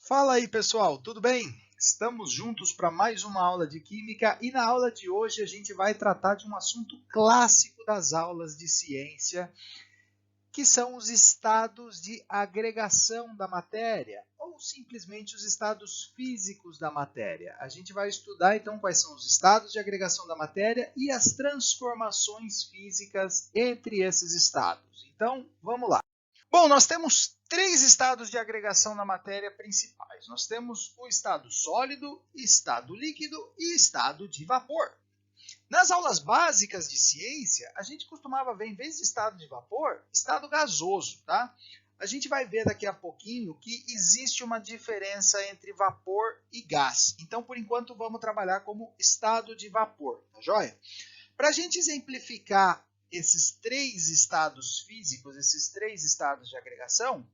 Fala aí, pessoal, tudo bem? Estamos juntos para mais uma aula de Química e na aula de hoje a gente vai tratar de um assunto clássico das aulas de ciência, que são os estados de agregação da matéria, ou simplesmente os estados físicos da matéria. A gente vai estudar então quais são os estados de agregação da matéria e as transformações físicas entre esses estados. Então, vamos lá. Bom, nós temos três estados de agregação na matéria principais. Nós temos o estado sólido, estado líquido e estado de vapor. Nas aulas básicas de ciência, a gente costumava ver, em vez de estado de vapor, estado gasoso, tá? A gente vai ver daqui a pouquinho que existe uma diferença entre vapor e gás. Então, por enquanto, vamos trabalhar como estado de vapor, tá joia? Para a gente exemplificar esses três estados físicos, esses três estados de agregação,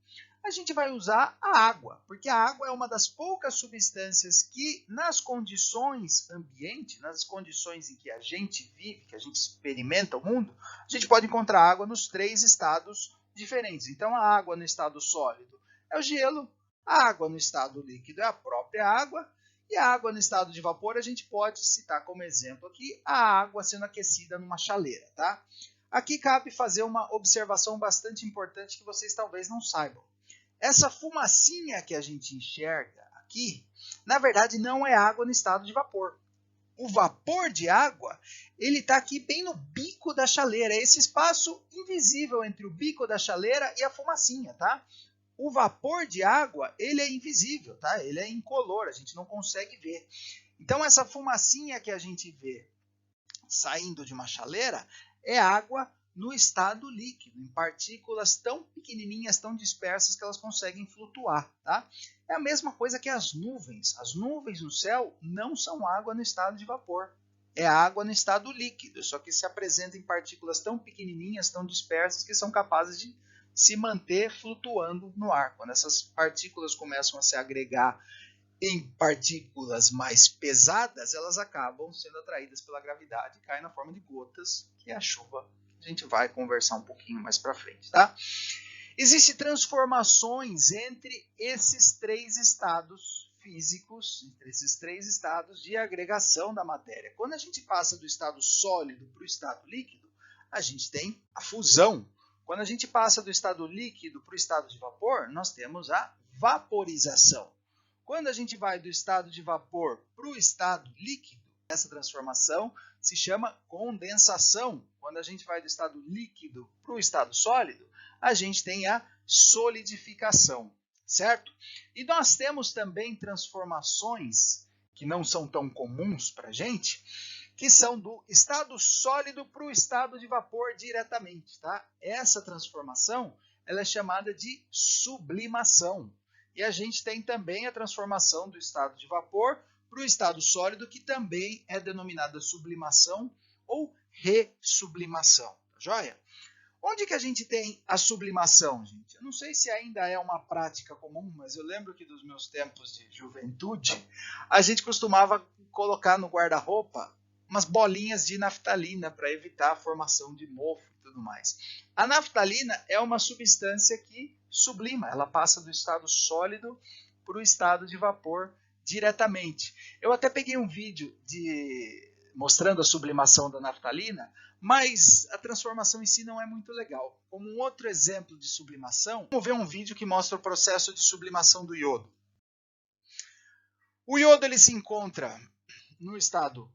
a gente vai usar a água, porque a água é uma das poucas substâncias que, nas condições ambiente, nas condições em que a gente vive, que a gente experimenta o mundo, a gente pode encontrar água nos três estados diferentes. Então, a água no estado sólido é o gelo, a água no estado líquido é a própria água, e a água no estado de vapor a gente pode citar como exemplo aqui a água sendo aquecida numa chaleira, tá? Aqui cabe fazer uma observação bastante importante que vocês talvez não saibam. Essa fumacinha que a gente enxerga aqui, na verdade não é água no estado de vapor. O vapor de água, ele está aqui bem no bico da chaleira, esse espaço invisível entre o bico da chaleira e a fumacinha, tá? O vapor de água, ele é invisível, tá? Ele é incolor, a gente não consegue ver. Então, essa fumacinha que a gente vê saindo de uma chaleira é água no estado líquido, em partículas tão pequenininhas, tão dispersas que elas conseguem flutuar, tá? É a mesma coisa que as nuvens. As nuvens no céu não são água no estado de vapor. É água no estado líquido, só que se apresenta em partículas tão pequenininhas, tão dispersas, que são capazes de se manter flutuando no ar. Quando essas partículas começam a se agregar em partículas mais pesadas, elas acabam sendo atraídas pela gravidade e caem na forma de gotas, que é a chuva, que a gente vai conversar um pouquinho mais para frente, tá? Existem transformações entre esses três estados físicos, entre esses três estados de agregação da matéria. Quando a gente passa do estado sólido para o estado líquido, a gente tem a fusão. Quando a gente passa do estado líquido para o estado de vapor, nós temos a vaporização. Quando a gente vai do estado de vapor para o estado líquido, essa transformação se chama condensação. Quando a gente vai do estado líquido para o estado sólido, a gente tem a solidificação, certo? E nós temos também transformações que não são tão comuns para a gente, que são do estado sólido para o estado de vapor diretamente, tá? Essa transformação ela é chamada de sublimação. E a gente tem também a transformação do estado de vapor para o estado sólido, que também é denominada sublimação ou ressublimação, tá joia? Onde que a gente tem a sublimação, gente? Eu não sei se ainda é uma prática comum, mas eu lembro que dos meus tempos de juventude, a gente costumava colocar no guarda-roupa umas bolinhas de naftalina para evitar a formação de mofo e tudo mais. A naftalina é uma substância que sublima, ela passa do estado sólido para o estado de vapor diretamente. Eu até peguei um vídeo mostrando a sublimação da naftalina, mas a transformação em si não é muito legal. Como um outro exemplo de sublimação, vamos ver um vídeo que mostra o processo de sublimação do iodo. O iodo ele se encontra no estado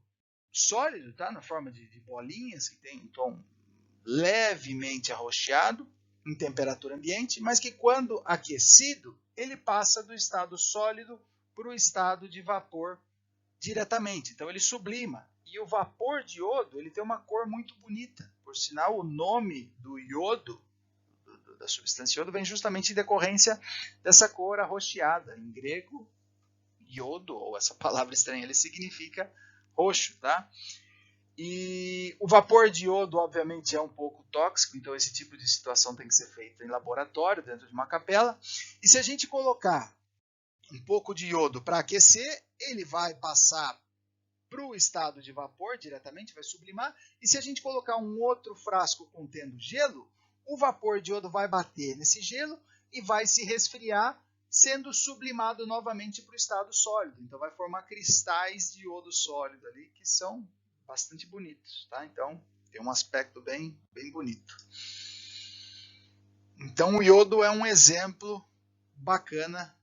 sólido, tá? Na forma de bolinhas, que tem um tom levemente arroxeado, em temperatura ambiente, mas que quando aquecido, ele passa do estado sólido para o estado de vapor diretamente. Então ele sublima. E o vapor de iodo ele tem uma cor muito bonita. Por sinal, o nome do iodo, da substância iodo, vem justamente em decorrência dessa cor arroxeada. Em grego, iodo, ou essa palavra estranha, ele significa roxo, tá? E o vapor de iodo, obviamente, é um pouco tóxico, então esse tipo de situação tem que ser feita em laboratório, dentro de uma capela. E se a gente colocar um pouco de iodo para aquecer, ele vai passar para o estado de vapor diretamente, vai sublimar. E se a gente colocar um outro frasco contendo gelo, o vapor de iodo vai bater nesse gelo e vai se resfriar, sendo sublimado novamente para o estado sólido. Então vai formar cristais de iodo sólido ali, que são bastante bonitos, tá? Então tem um aspecto bem bonito. Então o iodo é um exemplo bacana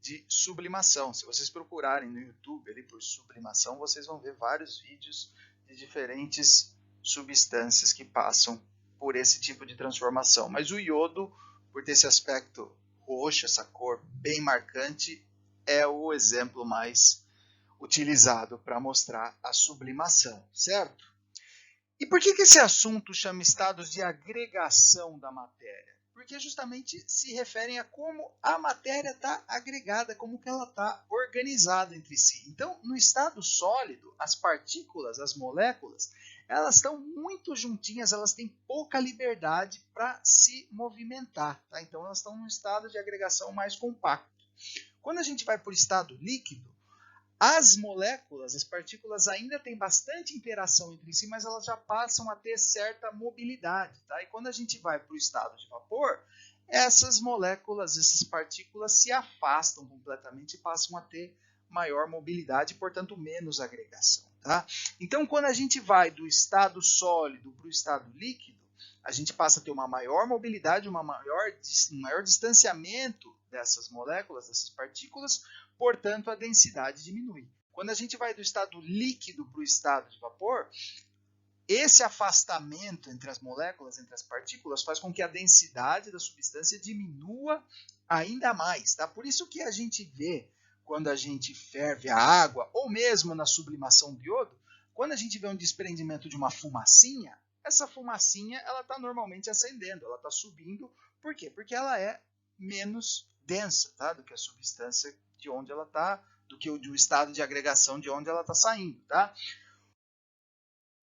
de sublimação. Se vocês procurarem no YouTube ali por sublimação, vocês vão ver vários vídeos de diferentes substâncias que passam por esse tipo de transformação. Mas o iodo, por ter esse aspecto roxo, essa cor bem marcante, é o exemplo mais utilizado para mostrar a sublimação, certo? E por que esse assunto chama estados de agregação da matéria? Porque justamente se referem a como a matéria está agregada, como que ela está organizada entre si. Então, no estado sólido, as partículas, as moléculas, elas estão muito juntinhas, elas têm pouca liberdade para se movimentar. Tá? Então, elas estão num estado de agregação mais compacto. Quando a gente vai para o estado líquido, as moléculas, as partículas ainda têm bastante interação entre si, mas elas já passam a ter certa mobilidade. Tá? E quando a gente vai para o estado de vapor, essas moléculas, essas partículas se afastam completamente e passam a ter maior mobilidade e, portanto, menos agregação. Tá? Então, quando a gente vai do estado sólido para o estado líquido, a gente passa a ter uma maior mobilidade, um maior distanciamento dessas moléculas, dessas partículas, portanto, a densidade diminui. Quando a gente vai do estado líquido para o estado de vapor, esse afastamento entre as moléculas, entre as partículas, faz com que a densidade da substância diminua ainda mais. Tá? Por isso que a gente vê, quando a gente ferve a água, ou mesmo na sublimação de iodo, quando a gente vê um desprendimento de uma fumacinha, essa fumacinha está normalmente acendendo, ela está subindo. Por quê? Porque ela é menos densa, tá? Do que a substância de onde ela está, do que o estado de agregação de onde ela está saindo. Tá?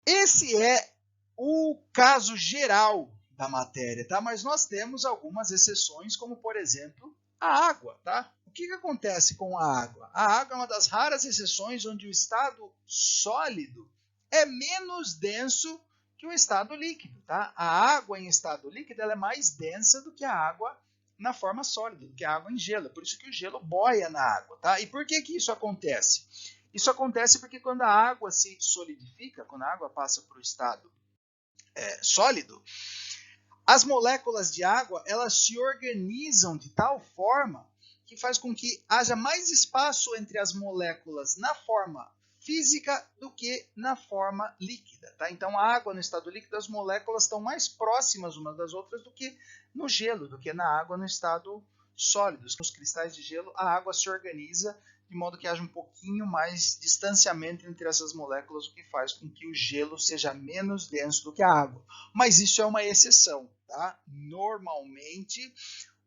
Esse é o caso geral da matéria, tá? Mas nós temos algumas exceções, como por exemplo a água. Tá? O que acontece com a água? A água é uma das raras exceções onde o estado sólido é menos denso que o estado líquido. Tá? A água em estado líquido ela é mais densa do que a água na forma sólida, do que a água em gelo. Por isso que o gelo boia na água. Tá? E por que isso acontece? Isso acontece porque quando a água se solidifica, quando a água passa para o estado sólido, as moléculas de água elas se organizam de tal forma que faz com que haja mais espaço entre as moléculas na forma física do que na forma líquida. Tá? Então, a água no estado líquido, as moléculas estão mais próximas umas das outras do que no gelo, do que na água no estado sólido. Nos cristais de gelo, a água se organiza de modo que haja um pouquinho mais distanciamento entre essas moléculas, o que faz com que o gelo seja menos denso do que a água. Mas isso é uma exceção. Tá? Normalmente,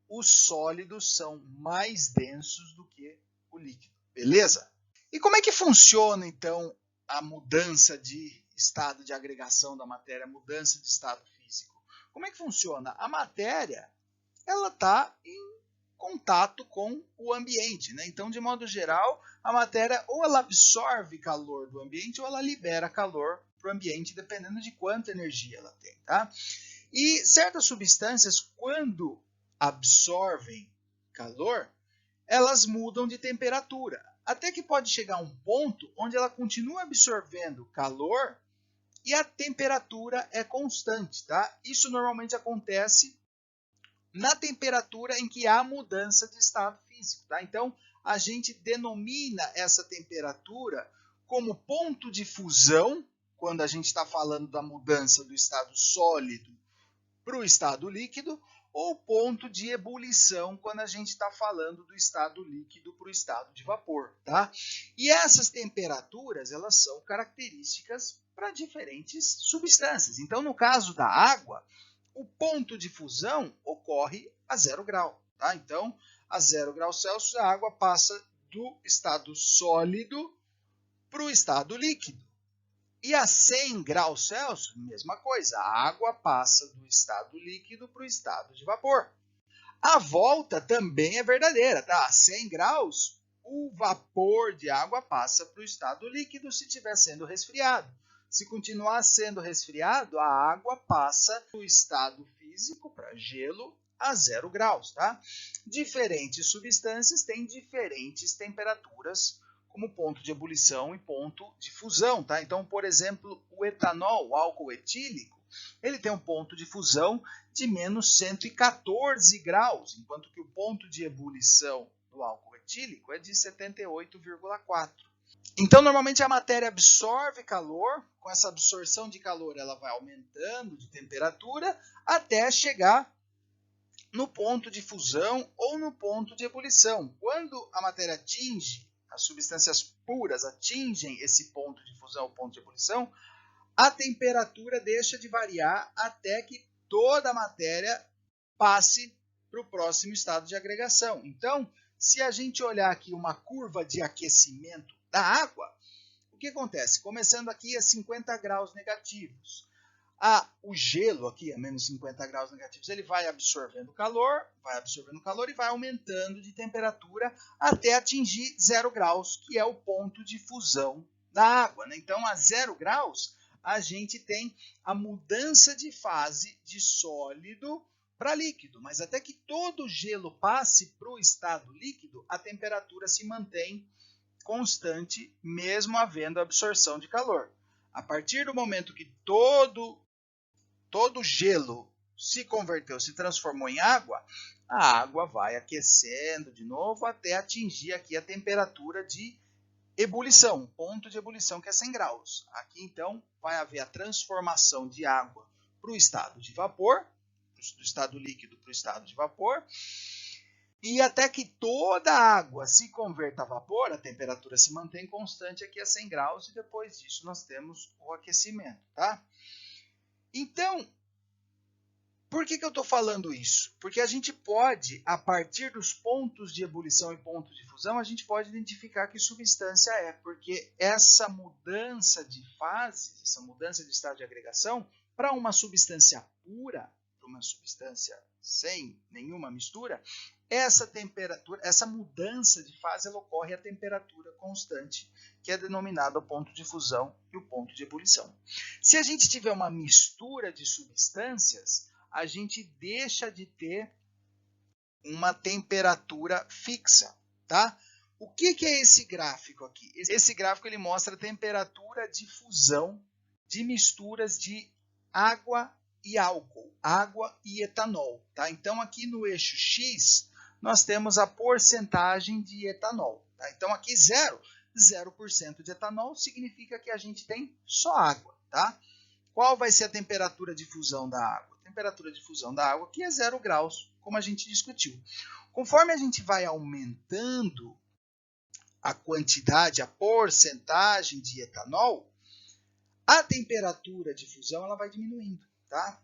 os sólidos são mais densos do que o líquido. Beleza? E como é que funciona, então, a mudança de estado de agregação da matéria, a mudança de estado físico? Como é que funciona? A matéria ela está em contato com o ambiente. Né? Então, de modo geral, a matéria ou ela absorve calor do ambiente ou ela libera calor para o ambiente, dependendo de quanta energia ela tem. Tá? E certas substâncias, quando absorvem calor, elas mudam de temperatura. Até que pode chegar a um ponto onde ela continua absorvendo calor e a temperatura é constante. Tá? Isso normalmente acontece na temperatura em que há mudança de estado físico. Tá? Então, a gente denomina essa temperatura como ponto de fusão, quando a gente está falando da mudança do estado sólido para o estado líquido, ou ponto de ebulição, quando a gente está falando do estado líquido para o estado de vapor. Tá? E essas temperaturas elas são características para diferentes substâncias. Então, no caso da água, o ponto de fusão ocorre a 0 grau. Tá? Então, a 0 graus Celsius, a água passa do estado sólido para o estado líquido. E a 100 graus Celsius, mesma coisa, a água passa do estado líquido para o estado de vapor. A volta também é verdadeira, tá? A 100 graus, o vapor de água passa para o estado líquido se estiver sendo resfriado. Se continuar sendo resfriado, a água passa do estado físico para gelo a 0 graus, tá? Diferentes substâncias têm diferentes temperaturas, como ponto de ebulição e ponto de fusão, tá? Então, por exemplo, o etanol, o álcool etílico, ele tem um ponto de fusão de menos 114 graus, enquanto que o ponto de ebulição do álcool etílico é de 78,4. Então, normalmente a matéria absorve calor, com essa absorção de calor ela vai aumentando de temperatura até chegar no ponto de fusão ou no ponto de ebulição. Quando a matéria atinge, as substâncias puras atingem esse ponto de fusão ou ponto de ebulição, a temperatura deixa de variar até que toda a matéria passe para o próximo estado de agregação. Então, se a gente olhar aqui uma curva de aquecimento da água, o que acontece? Começando aqui a 50 graus negativos. O gelo aqui a menos 50 graus negativos, ele vai absorvendo calor e vai aumentando de temperatura até atingir 0 graus, que é o ponto de fusão da água, né? Então, a 0 graus, a gente tem a mudança de fase de sólido para líquido, mas até que todo o gelo passe para o estado líquido, a temperatura se mantém constante, mesmo havendo absorção de calor. A partir do momento que todo gelo se converteu, se transformou em água, a água vai aquecendo de novo até atingir aqui a temperatura de ebulição, ponto de ebulição que é 100 graus. Aqui então vai haver a transformação de água para o estado de vapor, do estado líquido para o estado de vapor, e até que toda a água se converta a vapor, a temperatura se mantém constante aqui a 100 graus e depois disso nós temos o aquecimento, tá? Então, por que eu estou falando isso? Porque a gente pode, a partir dos pontos de ebulição e pontos de fusão, a gente pode identificar que substância é, porque essa mudança de fase, essa mudança de estado de agregação, para uma substância pura, para uma substância sem nenhuma mistura, essa temperatura, essa mudança de fase, ela ocorre a temperatura constante, que é denominada o ponto de fusão e o ponto de ebulição. Se a gente tiver uma mistura de substâncias, a gente deixa de ter uma temperatura fixa, tá? O que é esse gráfico aqui? Esse gráfico ele mostra a temperatura de fusão de misturas de água e álcool, água e etanol, tá? Então aqui no eixo X nós temos a porcentagem de etanol, tá? Então aqui 0% de etanol significa que a gente tem só água, tá? Qual vai ser a temperatura de fusão da água? A temperatura de fusão da água aqui é 0 graus, como a gente discutiu. Conforme a gente vai aumentando a quantidade, a porcentagem de etanol, a temperatura de fusão ela vai diminuindo, tá?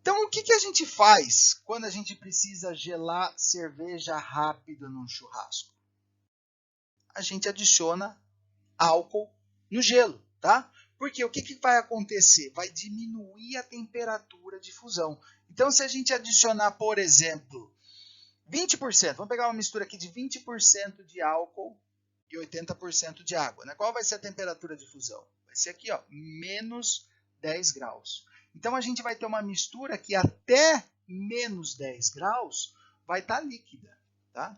Então, o que a gente faz quando a gente precisa gelar cerveja rápido num churrasco? A gente adiciona álcool no gelo, tá? Porque o que vai acontecer? Vai diminuir a temperatura de fusão. Então, se a gente adicionar, por exemplo, 20%, vamos pegar uma mistura aqui de 20% de álcool e 80% de água, né? Qual vai ser a temperatura de fusão? Vai ser aqui, ó, menos 10 graus. Então, a gente vai ter uma mistura que até menos 10 graus vai estar líquida, tá?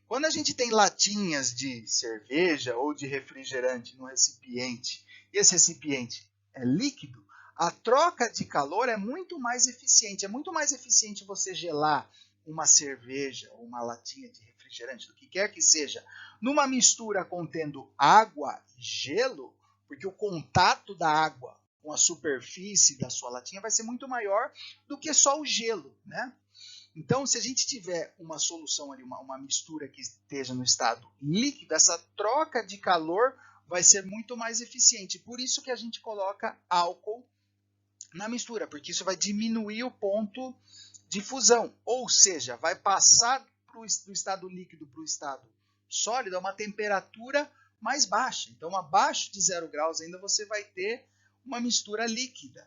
Quando a gente tem latinhas de cerveja ou de refrigerante no recipiente, e esse recipiente é líquido, a troca de calor é muito mais eficiente. É muito mais eficiente você gelar uma cerveja ou uma latinha de refrigerante, do que quer que seja, numa mistura contendo água e gelo, porque o contato da água com a superfície da sua latinha vai ser muito maior do que só o gelo, né? Então, se a gente tiver uma solução ali, uma mistura que esteja no estado líquido, essa troca de calor vai ser muito mais eficiente. Por isso que a gente coloca álcool na mistura, porque isso vai diminuir o ponto de fusão. Ou seja, vai passar do estado líquido para o estado sólido a uma temperatura mais baixa. Então, abaixo de 0 graus ainda você vai ter uma mistura líquida.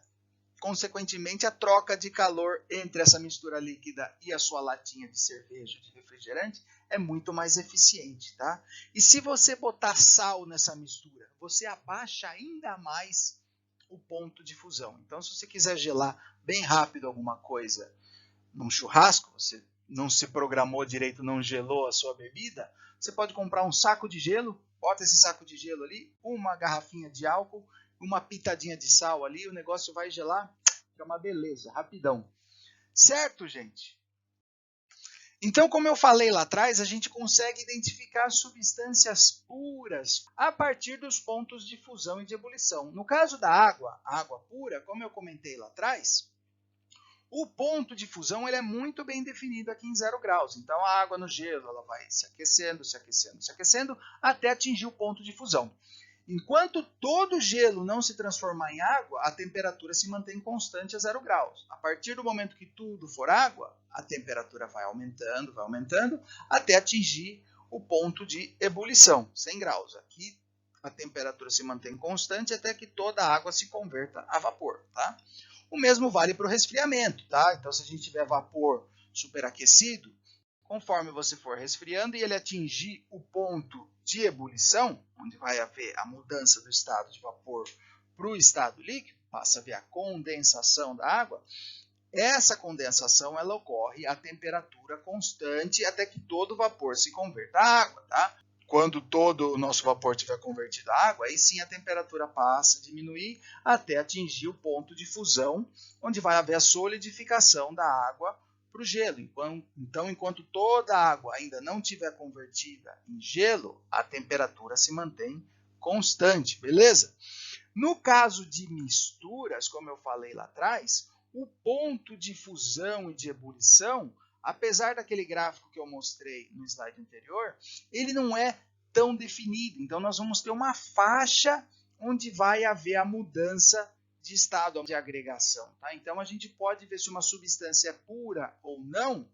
Consequentemente, a troca de calor entre essa mistura líquida e a sua latinha de cerveja, de refrigerante, é muito mais eficiente, tá? E se você botar sal nessa mistura, você abaixa ainda mais o ponto de fusão. Então, se você quiser gelar bem rápido alguma coisa num churrasco, você não se programou direito, não gelou a sua bebida, você pode comprar um saco de gelo, bota esse saco de gelo ali, uma garrafinha de álcool, uma pitadinha de sal ali, o negócio vai gelar, é uma beleza, rapidão. Certo, gente? Então, como eu falei lá atrás, a gente consegue identificar substâncias puras a partir dos pontos de fusão e de ebulição. No caso da água, a água pura, como eu comentei lá atrás, o ponto de fusão ele é muito bem definido aqui em 0 graus. Então, a água no gelo ela vai se aquecendo, se aquecendo, se aquecendo, até atingir o ponto de fusão. Enquanto todo gelo não se transformar em água, a temperatura se mantém constante a 0 graus. A partir do momento que tudo for água, a temperatura vai aumentando, até atingir o ponto de ebulição, 100 graus. Aqui a temperatura se mantém constante até que toda a água se converta a vapor. Tá? O mesmo vale para o resfriamento. Tá? Então, se a gente tiver vapor superaquecido, conforme você for resfriando e ele atingir o ponto de ebulição, onde vai haver a mudança do estado de vapor para o estado líquido, passa a haver a condensação da água, essa condensação ela ocorre a temperatura constante até que todo o vapor se converta a água. Tá? Quando todo o nosso vapor tiver convertido a água, aí sim a temperatura passa a diminuir até atingir o ponto de fusão, onde vai haver a solidificação da água para o gelo. Então, enquanto toda a água ainda não estiver convertida em gelo, a temperatura se mantém constante, beleza? No caso de misturas, como eu falei lá atrás, o ponto de fusão e de ebulição, apesar daquele gráfico que eu mostrei no slide anterior, ele não é tão definido. Então, nós vamos ter uma faixa onde vai haver a mudança de estado de agregação. Tá? Então, a gente pode ver se uma substância é pura ou não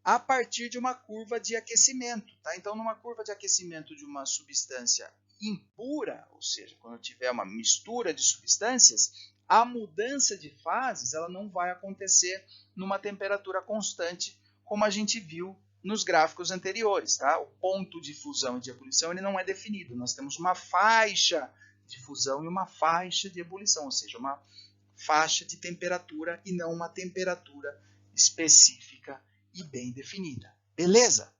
a partir de uma curva de aquecimento. Tá? Então, numa curva de aquecimento de uma substância impura, ou seja, quando tiver uma mistura de substâncias, a mudança de fases ela não vai acontecer numa temperatura constante, como a gente viu nos gráficos anteriores. Tá? O ponto de fusão e de ebulição ele não é definido. Nós temos uma faixa de fusão e uma faixa de ebulição, ou seja, uma faixa de temperatura e não uma temperatura específica e bem definida. Beleza?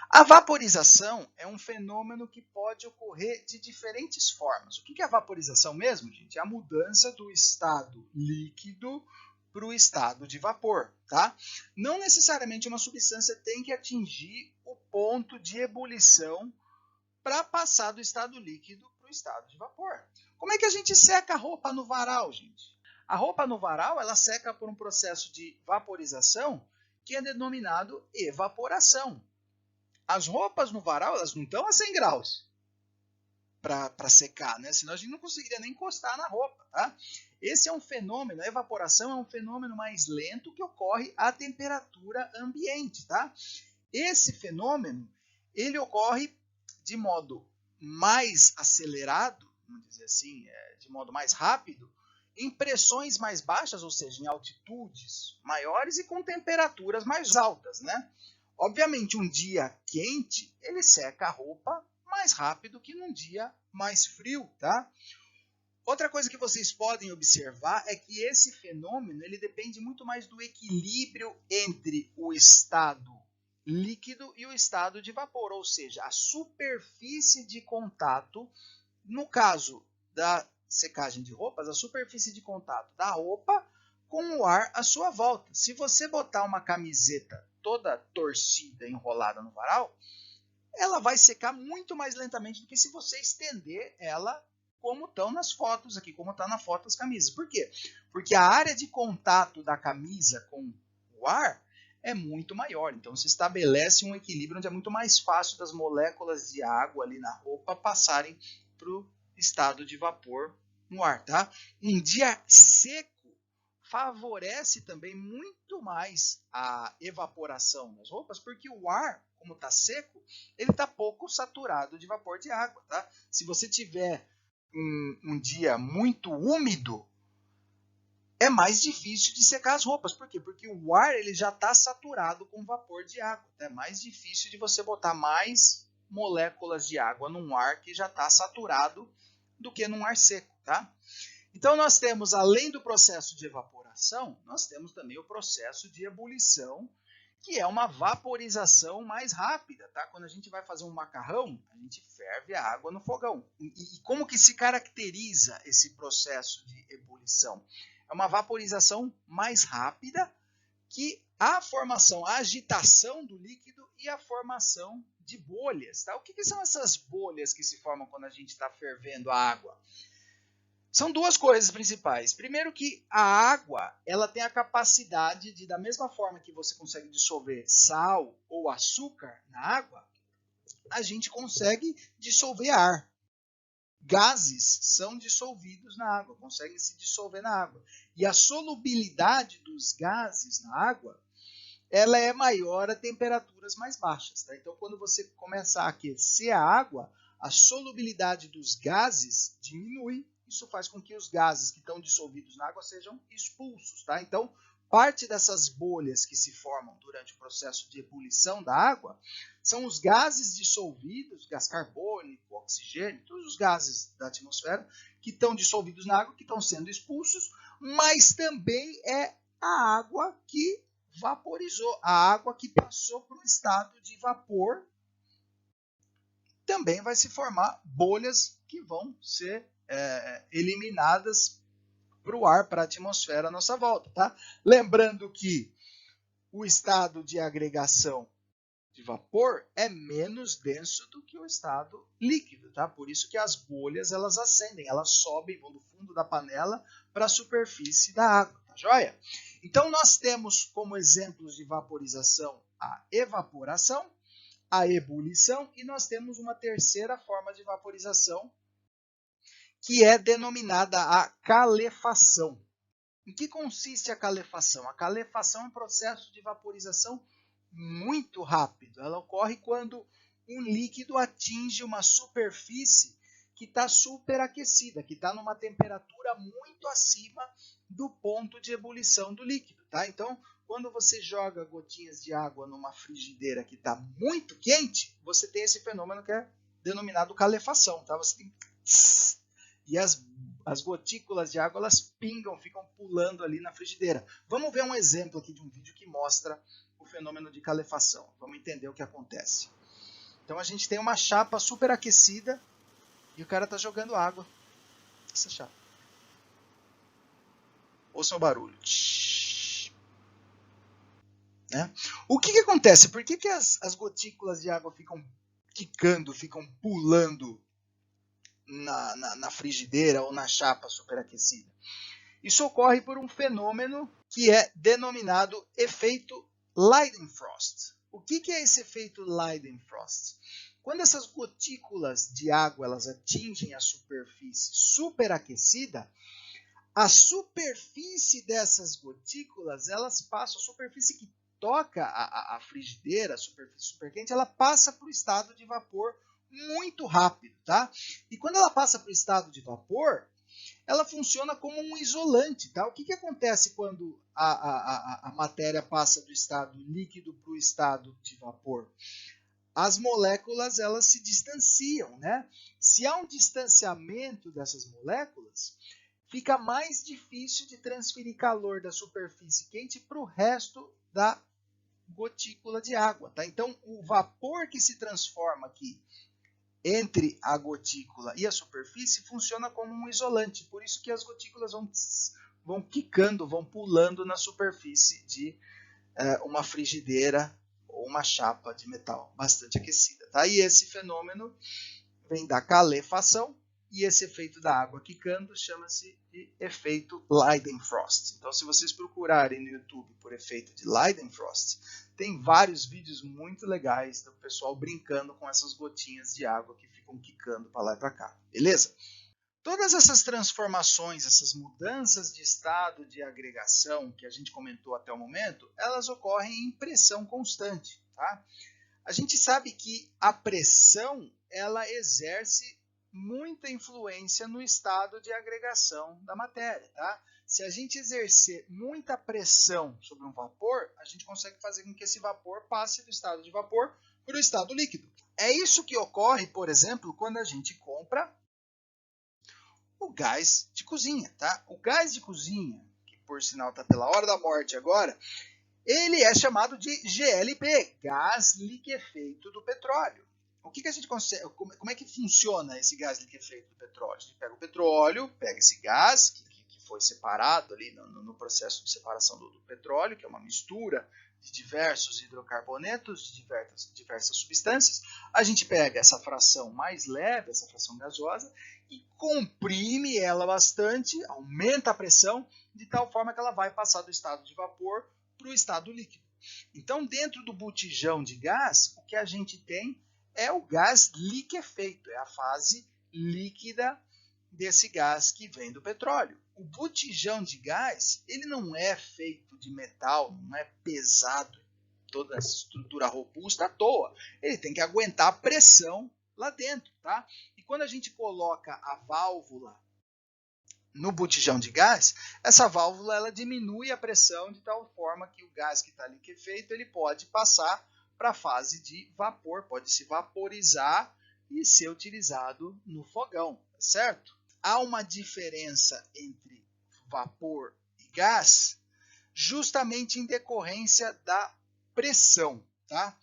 A vaporização é um fenômeno que pode ocorrer de diferentes formas. O que é a vaporização mesmo, gente? É a mudança do estado líquido para o estado de vapor. Tá? Não necessariamente uma substância tem que atingir o ponto de ebulição para passar do estado líquido para o estado de vapor. Como é que a gente seca a roupa no varal, gente? A roupa no varal ela seca por um processo de vaporização que é denominado evaporação. As roupas no varal elas não estão a 100 graus para secar, né? Senão a gente não conseguiria nem encostar na roupa. Tá? Esse é um fenômeno, a evaporação é um fenômeno mais lento que ocorre à temperatura ambiente. Tá? Esse fenômeno ele ocorre de modo mais acelerado, vamos dizer assim, de modo mais rápido, em pressões mais baixas, ou seja, em altitudes maiores e com temperaturas mais altas. Né? Obviamente, um dia quente, ele seca a roupa mais rápido que num dia mais frio. Tá? Outra coisa que vocês podem observar é que esse fenômeno ele depende muito mais do equilíbrio entre o estado líquido e o estado de vapor, ou seja, a superfície de contato, no caso da secagem de roupas, a superfície de contato da roupa com o ar à sua volta. Se você botar uma camiseta toda torcida, enrolada no varal, ela vai secar muito mais lentamente do que se você estender ela como estão nas fotos aqui, como está na foto das camisas. Por quê? Porque a área de contato da camisa com o ar é muito maior. Então, se estabelece um equilíbrio onde é muito mais fácil das moléculas de água ali na roupa passarem para o estado de vapor no ar. Tá? Um dia seco favorece também muito mais a evaporação nas roupas, porque o ar, como está seco, ele está pouco saturado de vapor de água. Tá? Se você tiver um dia muito úmido, é mais difícil de secar as roupas. Por quê? Porque o ar ele já está saturado com vapor de água. É mais difícil de você botar mais moléculas de água num ar que já está saturado do que num ar seco. Tá? Então, nós temos, além do processo de evaporação, nós temos também o processo de ebulição, que é uma vaporização mais rápida, tá? Quando a gente vai fazer um macarrão, a gente ferve a água no fogão. E como que se caracteriza esse processo de ebulição? É uma vaporização mais rápida que a formação, a agitação do líquido e a formação de bolhas, tá? O que são essas bolhas que se formam quando a gente está fervendo a água? São duas coisas principais. Primeiro que a água, ela tem a capacidade de, da mesma forma que você consegue dissolver sal ou açúcar na água, a gente consegue dissolver ar. Gases são dissolvidos na água, conseguem se dissolver na água. E a solubilidade dos gases na água, ela é maior a temperaturas mais baixas. Tá? Então, quando você começa a aquecer a água, a solubilidade dos gases diminui. Isso faz com que os gases que estão dissolvidos na água sejam expulsos. Tá? Então, parte dessas bolhas que se formam durante o processo de ebulição da água são os gases dissolvidos, gás carbônico, oxigênio, todos os gases da atmosfera que estão dissolvidos na água, que estão sendo expulsos, mas também é a água que vaporizou, a água que passou para o estado de vapor. Também vai se formar bolhas que vão ser eliminadas para o ar, para a atmosfera à nossa volta. Tá? Lembrando que o estado de agregação de vapor é menos denso do que o estado líquido. Tá? Por isso que as bolhas elas acendem, elas sobem, vão do fundo da panela para a superfície da água. Tá joia? Então, nós temos como exemplos de vaporização a evaporação, a ebulição, e nós temos uma terceira forma de vaporização, que é denominada a calefação. Em que consiste a calefação? A calefação é um processo de vaporização muito rápido. Ela ocorre quando um líquido atinge uma superfície que está superaquecida, que está numa temperatura muito acima do ponto de ebulição do líquido. Tá? Então, quando você joga gotinhas de água numa frigideira que está muito quente, você tem esse fenômeno que é denominado calefação. Tá? Você tem... E as gotículas de água elas pingam, ficam pulando ali na frigideira. Vamos ver um exemplo aqui de um vídeo que mostra o fenômeno de calefação. Vamos entender o que acontece. Então a gente tem uma chapa superaquecida e o cara está jogando água nessa chapa. Ouçam o barulho. Né? O que acontece? Por que as gotículas de água ficam quicando, ficam pulando na frigideira ou na chapa superaquecida? Isso ocorre por um fenômeno que é denominado efeito Leidenfrost. O que é esse efeito Leidenfrost? Quando essas gotículas de água elas atingem a superfície superaquecida, a superfície dessas gotículas, elas passam, a superfície que toca a frigideira, a superfície superquente, ela passa para o estado de vapor muito rápido. Tá? E quando ela passa para o estado de vapor, ela funciona como um isolante. Tá? O que acontece quando a matéria passa do estado líquido para o estado de vapor? As moléculas elas se distanciam. Né? Se há um distanciamento dessas moléculas, fica mais difícil de transferir calor da superfície quente para o resto da gotícula de água. Tá? Então, o vapor que se transforma aqui entre a gotícula e a superfície funciona como um isolante. Por isso que as gotículas vão quicando, vão pulando na superfície de uma frigideira ou uma chapa de metal bastante aquecida. Tá? E esse fenômeno vem da calefação, e esse efeito da água quicando chama-se de efeito Leidenfrost. Então, se vocês procurarem no YouTube por efeito de Leidenfrost, tem vários vídeos muito legais do pessoal brincando com essas gotinhas de água que ficam quicando para lá e para cá. Beleza? Todas essas transformações, essas mudanças de estado de agregação que a gente comentou até o momento, elas ocorrem em pressão constante. Tá? A gente sabe que a pressão ela exerce muita influência no estado de agregação da matéria. Tá? Se a gente exercer muita pressão sobre um vapor, a gente consegue fazer com que esse vapor passe do estado de vapor para o estado líquido. É isso que ocorre, por exemplo, quando a gente compra o gás de cozinha, tá? O gás de cozinha, que por sinal está pela hora da morte agora, ele é chamado de GLP, gás liquefeito do petróleo. O que a gente consegue, como é que funciona esse gás liquefeito do petróleo? A gente pega o petróleo, pega esse gás que foi separado ali no processo de separação do petróleo, que é uma mistura de diversos hidrocarbonetos, de diversas substâncias. A gente pega essa fração mais leve, essa fração gasosa, e comprime ela bastante, aumenta a pressão, de tal forma que ela vai passar do estado de vapor para o estado líquido. Então, dentro do botijão de gás, o que a gente tem é o gás liquefeito, é a fase líquida desse gás que vem do petróleo. O botijão de gás, ele não é feito de metal, não é pesado, toda essa estrutura robusta à toa. Ele tem que aguentar a pressão lá dentro, tá? E quando a gente coloca a válvula no botijão de gás, essa válvula ela diminui a pressão de tal forma que o gás que está liquefeito ele pode passar para a fase de vapor, pode se vaporizar e ser utilizado no fogão, certo? Há uma diferença entre vapor e gás justamente em decorrência da pressão, tá?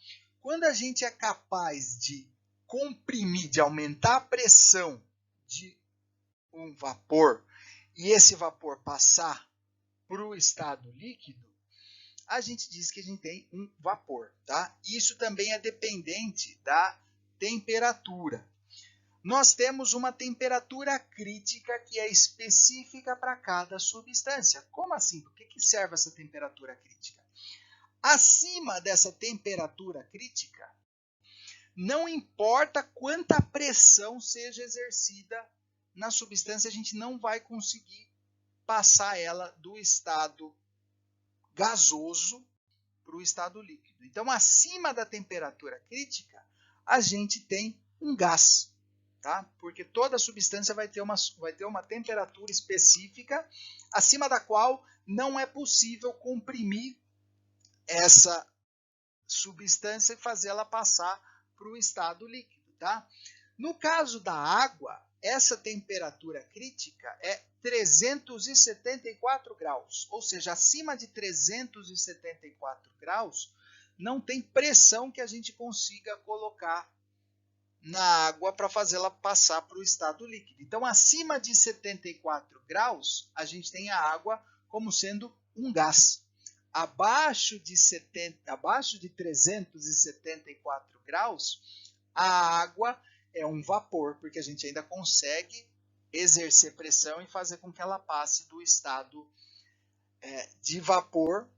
Quando a gente é capaz de comprimir, de aumentar a pressão de um vapor e esse vapor passar para o estado líquido, a gente diz que a gente tem um vapor, tá? Isso também é dependente da temperatura. Nós temos uma temperatura crítica que é específica para cada substância. Como assim? Por que serve essa temperatura crítica? Acima dessa temperatura crítica, não importa quanta pressão seja exercida na substância, a gente não vai conseguir passar ela do estado gasoso para o estado líquido. Então, acima da temperatura crítica, a gente tem um gás, tá? Porque toda substância vai ter uma temperatura específica, acima da qual não é possível comprimir essa substância e fazê-la passar para o estado líquido, tá? No caso da água, essa temperatura crítica é 374 graus, ou seja, acima de 374 graus, não tem pressão que a gente consiga colocar na água para fazê-la passar para o estado líquido. Então, acima de 74 graus, a gente tem a água como sendo um gás. Abaixo de 374 graus, a água é um vapor, porque a gente ainda consegue exercer pressão e fazer com que ela passe do estado de vapor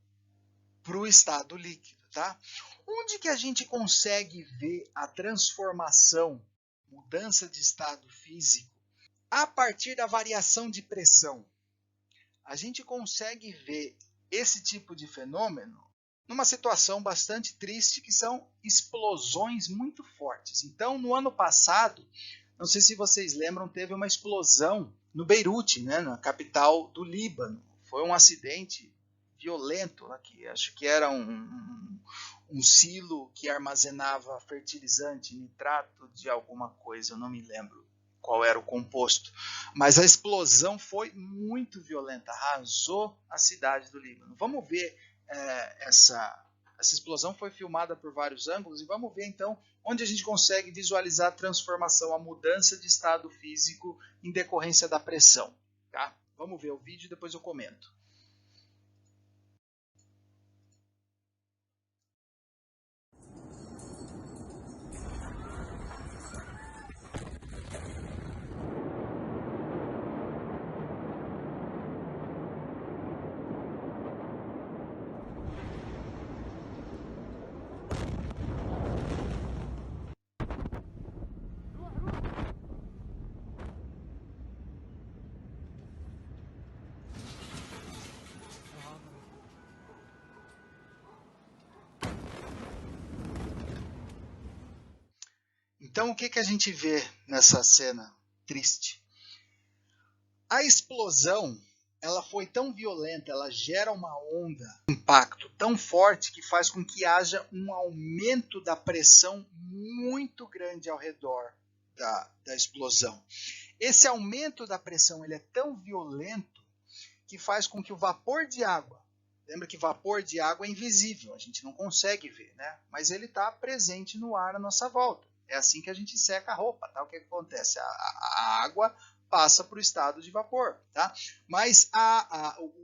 para o estado líquido, tá? Onde que a gente consegue ver a transformação, mudança de estado físico, a partir da variação de pressão? A gente consegue ver esse tipo de fenômeno numa situação bastante triste, que são explosões muito fortes. Então, no ano passado, não sei se vocês lembram, teve uma explosão no Beirute, né, na capital do Líbano. Foi um acidente violento aqui. Acho que era um silo que armazenava fertilizante, nitrato de alguma coisa, eu não me lembro qual era o composto. Mas a explosão foi muito violenta, arrasou a cidade do Líbano. Vamos ver essa explosão foi filmada por vários ângulos e vamos ver então onde a gente consegue visualizar a transformação, a mudança de estado físico em decorrência da pressão. Tá? Vamos ver o vídeo e depois eu comento. Então, o que a gente vê nessa cena triste? A explosão, ela foi tão violenta, ela gera uma onda, um impacto tão forte que faz com que haja um aumento da pressão muito grande ao redor da explosão. Esse aumento da pressão ele é tão violento que faz com que o vapor de água, lembra que vapor de água é invisível, a gente não consegue ver, né? Mas ele está presente no ar à nossa volta. É assim que a gente seca a roupa, tá? O que acontece? A água passa para o estado de vapor, tá? Mas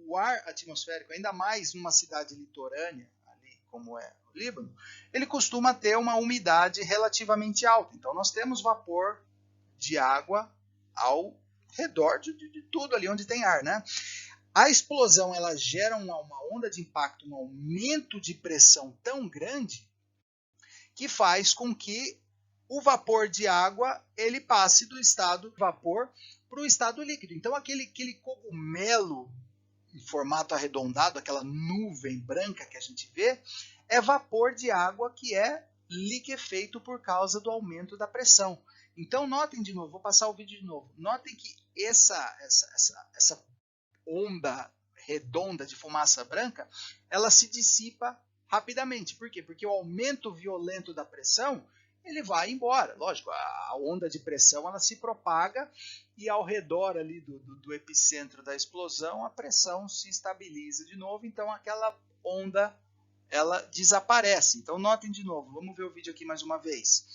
o ar atmosférico, ainda mais numa cidade litorânea, ali como é o Líbano, ele costuma ter uma umidade relativamente alta. Então nós temos vapor de água ao redor de tudo ali onde tem ar, né? A explosão ela gera uma onda de impacto, um aumento de pressão tão grande que faz com que o vapor de água ele passe do estado de vapor para o estado líquido. Então aquele cogumelo em formato arredondado, aquela nuvem branca que a gente vê, é vapor de água que é liquefeito por causa do aumento da pressão. Então notem de novo, vou passar o vídeo de novo. Notem que essa onda redonda de fumaça branca, ela se dissipa rapidamente. Por quê? Porque o aumento violento da pressão, ele vai embora. Lógico, a onda de pressão ela se propaga e ao redor ali do epicentro da explosão, a pressão se estabiliza de novo, então aquela onda ela desaparece. Então notem de novo, vamos ver o vídeo aqui mais uma vez.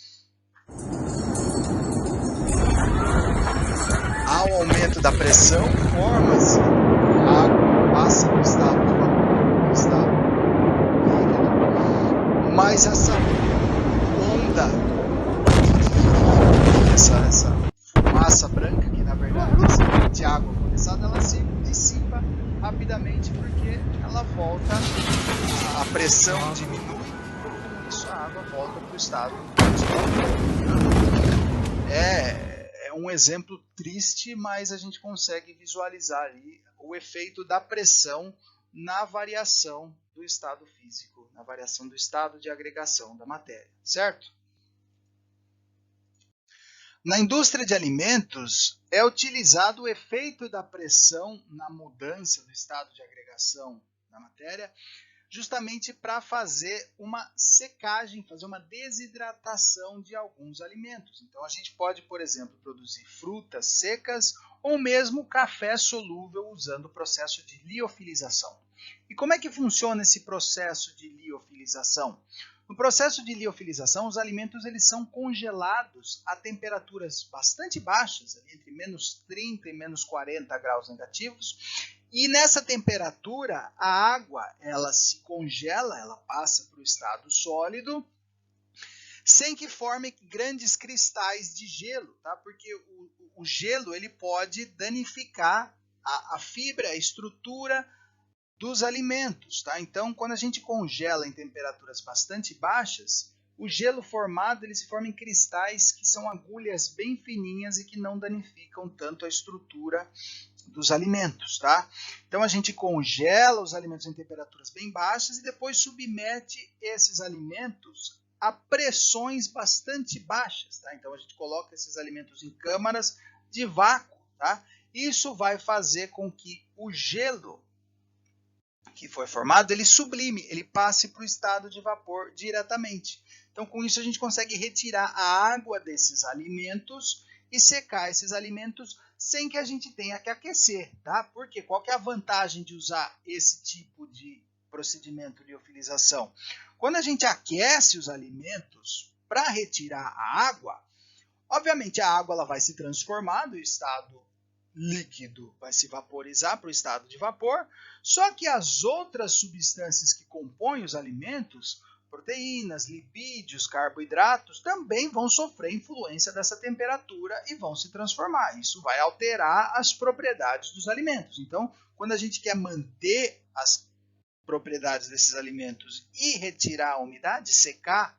Ao aumento da pressão, forma-se a água, passa do estado de vapor, do estado líquido, mas essa onda, essa fumaça branca, que na verdade é de água condensada, ela se dissipa rapidamente porque ela volta, a pressão diminui e com isso a água volta para o estado de vapor. É um exemplo triste, mas a gente consegue visualizar ali o efeito da pressão na variação do estado físico, na variação do estado de agregação da matéria, certo? Na indústria de alimentos, é utilizado o efeito da pressão na mudança do estado de agregação da matéria, justamente para fazer uma secagem, fazer uma desidratação de alguns alimentos. Então a gente pode, por exemplo, produzir frutas secas ou mesmo café solúvel usando o processo de liofilização. E como é que funciona esse processo de liofilização? No processo de liofilização, os alimentos eles são congelados a temperaturas bastante baixas, entre menos 30 e menos 40 graus negativos, e nessa temperatura, a água ela se congela, ela passa para o estado sólido, sem que forme grandes cristais de gelo, tá? Porque o gelo ele pode danificar a fibra, a estrutura dos alimentos, tá? Então, quando a gente congela em temperaturas bastante baixas, o gelo formado ele se forma em cristais que são agulhas bem fininhas e que não danificam tanto a estrutura dos alimentos, tá? Então a gente congela os alimentos em temperaturas bem baixas e depois submete esses alimentos a pressões bastante baixas, tá? Então a gente coloca esses alimentos em câmaras de vácuo, tá? Isso vai fazer com que o gelo que foi formado, ele sublime, ele passe para o estado de vapor diretamente. Então com isso a gente consegue retirar a água desses alimentos e secar esses alimentos sem que a gente tenha que aquecer, tá? Porque qual que é a vantagem de usar esse tipo de procedimento de liofilização? Quando a gente aquece os alimentos para retirar a água, obviamente a água ela vai se transformar do estado líquido, vai se vaporizar para o estado de vapor, só que as outras substâncias que compõem os alimentos, proteínas, lipídios, carboidratos, também vão sofrer influência dessa temperatura e vão se transformar. Isso vai alterar as propriedades dos alimentos. Então, quando a gente quer manter as propriedades desses alimentos e retirar a umidade, secar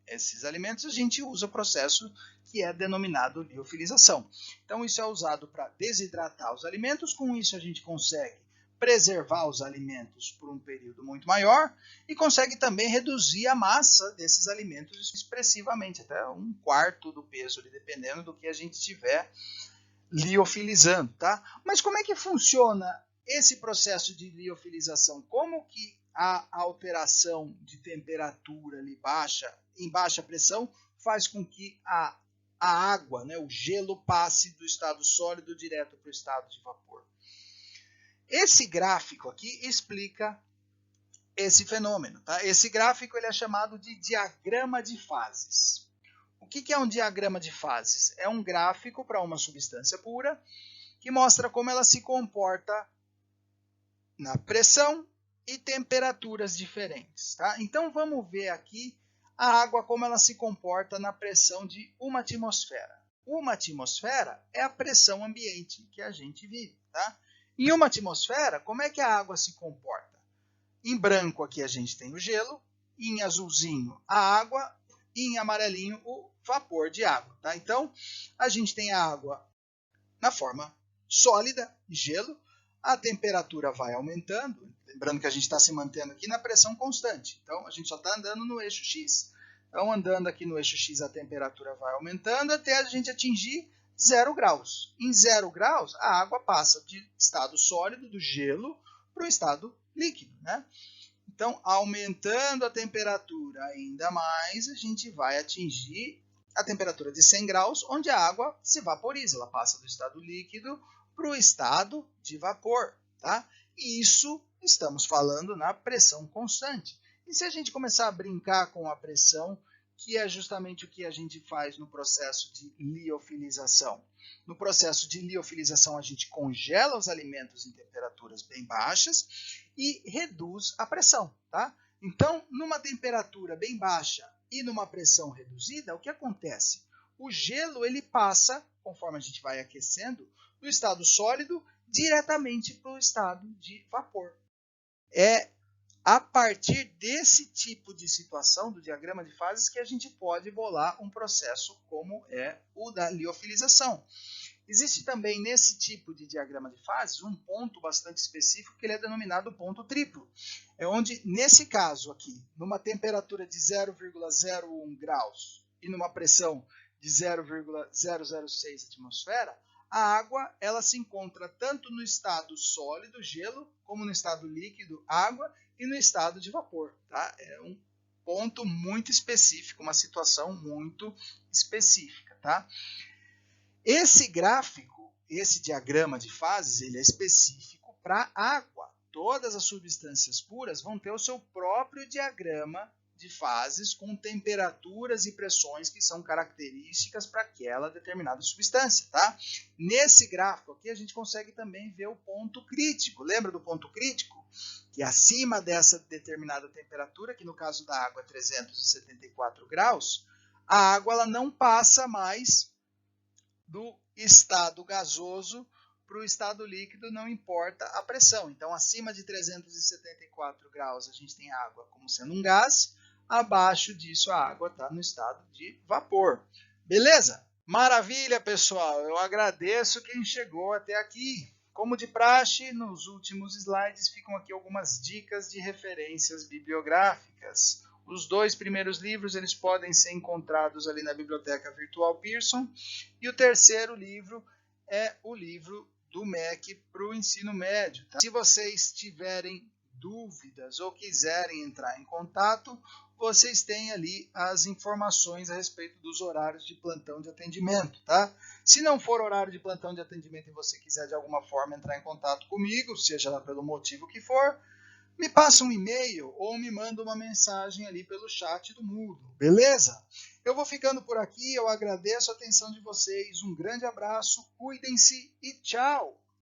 esses alimentos, a gente usa o processo que é denominado liofilização. Então, isso é usado para desidratar os alimentos. Com isso, a gente consegue preservar os alimentos por um período muito maior e consegue também reduzir a massa desses alimentos expressivamente, até 1/4 do peso, dependendo do que a gente estiver liofilizando, tá? Mas como é que funciona esse processo de liofilização? Como que a alteração de temperatura ali baixa, em baixa pressão, faz com que a a água, né, o gelo passe do estado sólido direto para o estado de vapor. Esse gráfico aqui explica esse fenômeno. Tá? Esse gráfico ele é chamado de diagrama de fases. O que é um diagrama de fases? É um gráfico para uma substância pura que mostra como ela se comporta na pressão e temperaturas diferentes. Tá? Então vamos ver aqui a água como ela se comporta na pressão de uma atmosfera. Uma atmosfera é a pressão ambiente que a gente vive. Tá? Em uma atmosfera, como é que a água se comporta? Em branco aqui a gente tem o gelo, em azulzinho a água e em amarelinho o vapor de água. Tá? Então a gente tem a água na forma sólida, gelo, a temperatura vai aumentando, lembrando que a gente está se mantendo aqui na pressão constante, então a gente só está andando no eixo X. Então andando aqui no eixo X a temperatura vai aumentando até a gente atingir 0 graus. Em 0 graus a água passa de estado sólido, do gelo, para o estado líquido. Né? Então aumentando a temperatura ainda mais, a gente vai atingir a temperatura de 100 graus, onde a água se vaporiza, ela passa do estado líquido para o estado de vapor. Tá? E isso estamos falando na pressão constante. E se a gente começar a brincar com a pressão, que é justamente o que a gente faz no processo de liofilização? No processo de liofilização, a gente congela os alimentos em temperaturas bem baixas e reduz a pressão. Tá? Então, numa temperatura bem baixa e numa pressão reduzida, o que acontece? O gelo ele passa, conforme a gente vai aquecendo, do estado sólido diretamente para o estado de vapor. É a partir desse tipo de situação, do diagrama de fases, que a gente pode bolar um processo como é o da liofilização. Existe também nesse tipo de diagrama de fases um ponto bastante específico que ele é denominado ponto triplo. É onde, nesse caso aqui, numa temperatura de 0,01 graus e numa pressão de 0,006 atmosfera, a água ela se encontra tanto no estado sólido, gelo, como no estado líquido, água, e no estado de vapor. Tá? É um ponto muito específico, uma situação muito específica. Tá? Esse gráfico, esse diagrama de fases, ele é específico para água. Todas as substâncias puras vão ter o seu próprio diagrama de fases com temperaturas e pressões que são características para aquela determinada substância. Tá? Nesse gráfico aqui a gente consegue também ver o ponto crítico. Lembra do ponto crítico? Que acima dessa determinada temperatura, que no caso da água é 374 graus, a água ela não passa mais do estado gasoso para o estado líquido, não importa a pressão. Então, acima de 374 graus, a gente tem água como sendo um gás. Abaixo disso, a água está no estado de vapor. Beleza? Maravilha, pessoal. Eu agradeço quem chegou até aqui. Como de praxe, nos últimos slides ficam aqui algumas dicas de referências bibliográficas. Os 2 primeiros livros eles podem ser encontrados ali na Biblioteca Virtual Pearson. E o terceiro livro é o livro do MEC para o ensino médio. Tá? Se vocês tiverem dúvidas ou quiserem entrar em contato, vocês têm ali as informações a respeito dos horários de plantão de atendimento. Tá? Se não for horário de plantão de atendimento e você quiser de alguma forma entrar em contato comigo, seja lá pelo motivo que for, me passa um e-mail ou me manda uma mensagem ali pelo chat do Moodle, beleza? Eu vou ficando por aqui, eu agradeço a atenção de vocês, um grande abraço, cuidem-se e tchau!